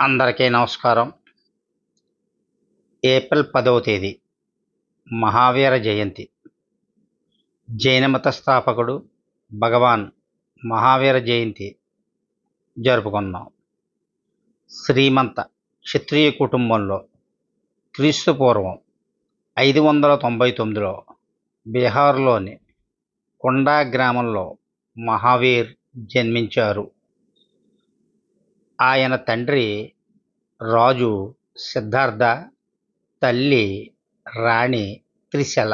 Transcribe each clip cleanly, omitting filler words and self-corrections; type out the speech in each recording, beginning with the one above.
అందరికీ నమస్కారం. ఏప్రిల్ 10వ తేదీ మహావీర జయంతి. జైనమత స్థాపకుడు భగవాన్ మహావీర జయంతి జరుపుకున్నాం. శ్రీమంత క్షత్రియ కుటుంబంలో క్రీస్తు పూర్వం 599లో బీహార్లోని కొండా గ్రామంలో మహావీర్ జన్మించారు. ఆయన తండ్రి రాజు సిద్ధార్థ, తల్లి రాణి త్రిశల.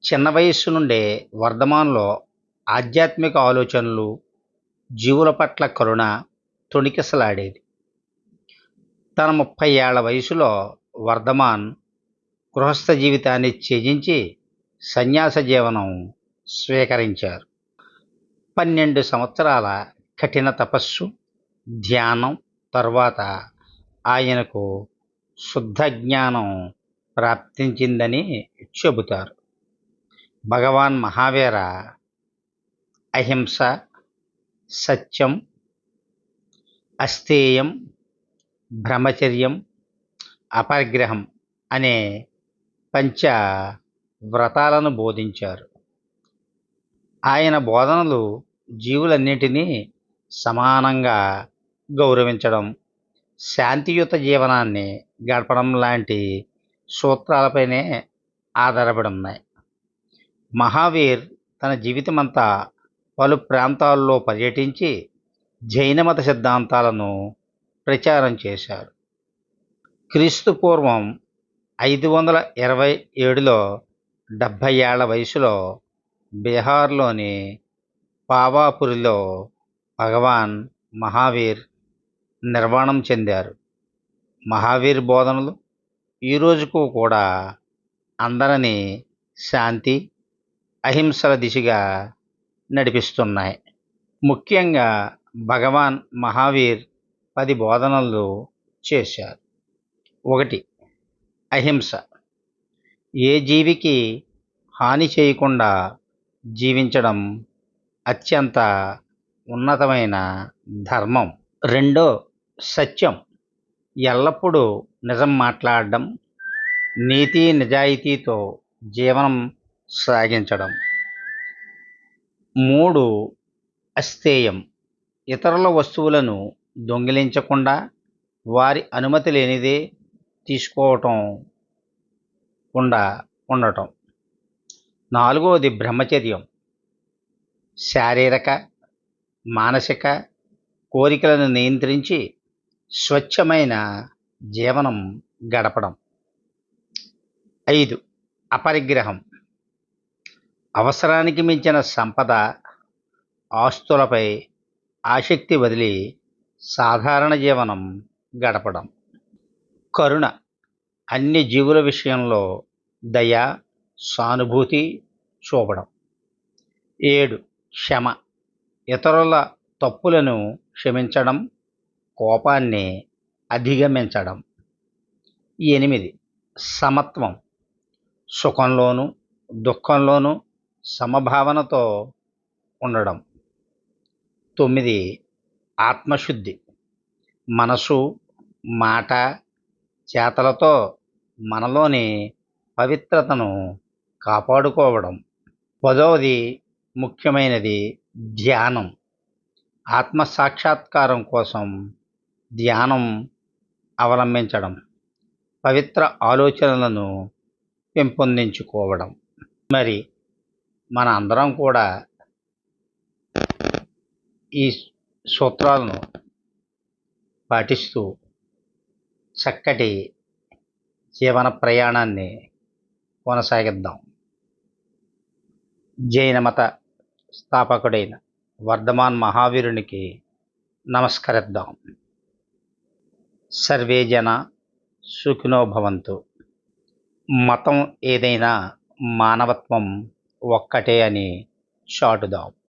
చిన్న వయస్సు నుండే వర్ధమాన్లో ఆధ్యాత్మిక ఆలోచనలు, జీవుల పట్ల కరుణ తొణికిసలాడేది. తన 30 ఏళ్ల వయసులో వర్ధమాన్ గృహస్థ జీవితాన్ని త్యజించి సన్యాస జీవనం స్వీకరించారు. 12 సంవత్సరాల కఠిన తపస్సు, ధ్యానం తరువాత ఆయనకు శుద్ధ జ్ఞానం ప్రాప్తించిందని చెబుతారు. భగవాన్ మహావీర అహింస, సత్యం, అస్థేయం, బ్రహ్మచర్యం, అపరిగ్రహం అనే పంచ వ్రతాలను బోధించారు. ఆయన బోధనలు జీవులన్నింటినీ సమానంగా గౌరవించడం, శాంతియుత జీవనాన్ని గడపడం లాంటి సూత్రాలపైనే ఆధారపడి ఉన్నాయి. మహావీర్ తన జీవితమంతా పలు ప్రాంతాల్లో పర్యటించి జైనమత సిద్ధాంతాలను ప్రచారం చేశారు. క్రీస్తు పూర్వం 527లో 70 ఏళ్ల వయసులో బీహార్లోని పావాపురిలో భగవాన్ మహావీర్ నిర్వాణం చెందారు. మహావీర్ బోధనలు ఈ రోజుకు కూడా అందరినీ శాంతి, అహింసల దిశగా నడిపిస్తున్నాయి. ముఖ్యంగా భగవాన్ మహావీర్ 10 బోధనలు చేశారు. 1. అహింస. ఏ జీవికి హాని చేయకుండా జీవించడం అత్యంత ఉన్నతమైన ధర్మం. 2. సత్యం. ఎల్లప్పుడూ నిజం మాట్లాడడం, నీతి నిజాయితీతో జీవనం సాగించడం. 3. అస్థేయం. ఇతరుల వస్తువులను దొంగిలించకుండా వారి అనుమతి లేనిదే తీసుకోకుండా ఉండటం. 4. బ్రహ్మచర్యం. శారీరక, మానసిక కోరికలను నియంత్రించి స్వచ్ఛమైన జీవనం గడపడం. 5. అపరిగ్రహం. అవసరానికి మించిన సంపద, ఆస్తులపై ఆసక్తి వదిలి సాధారణ జీవనం గడపడం. కరుణ. అన్ని జీవుల విషయంలో దయ, సానుభూతి చూపడం. 7. క్షమ. ఇతరుల తప్పులను క్షమించడం, కోపాన్ని అధిగమించడం. 8. సమత్వం. సుఖంలోనూ దుఃఖంలోనూ సమభావనతో ఉండడం. 9. ఆత్మశుద్ధి. మనసు, మాట, చేతలతో మనలోని పవిత్రతను కాపాడుకోవడం. 10. ముఖ్యమైనది ధ్యానం. ఆత్మసాక్షాత్కారం కోసం ధ్యానం అవలంబించడం, పవిత్ర ఆలోచనలను పెంపొందించుకోవడం. మరి మన అందరం కూడా ఈ సూత్రాలను పాటిస్తూ చక్కటి జీవన ప్రయాణాన్ని కొనసాగిద్దాం. జైనమత స్థాపకుడైన వర్ధమాన్ మహావీరునికి నమస్కరిద్దాం. సర్వే జన సుఖినో భవంతు. మతం ఏదైనా మానవత్వం ఒక్కటే అని చాటుదాం.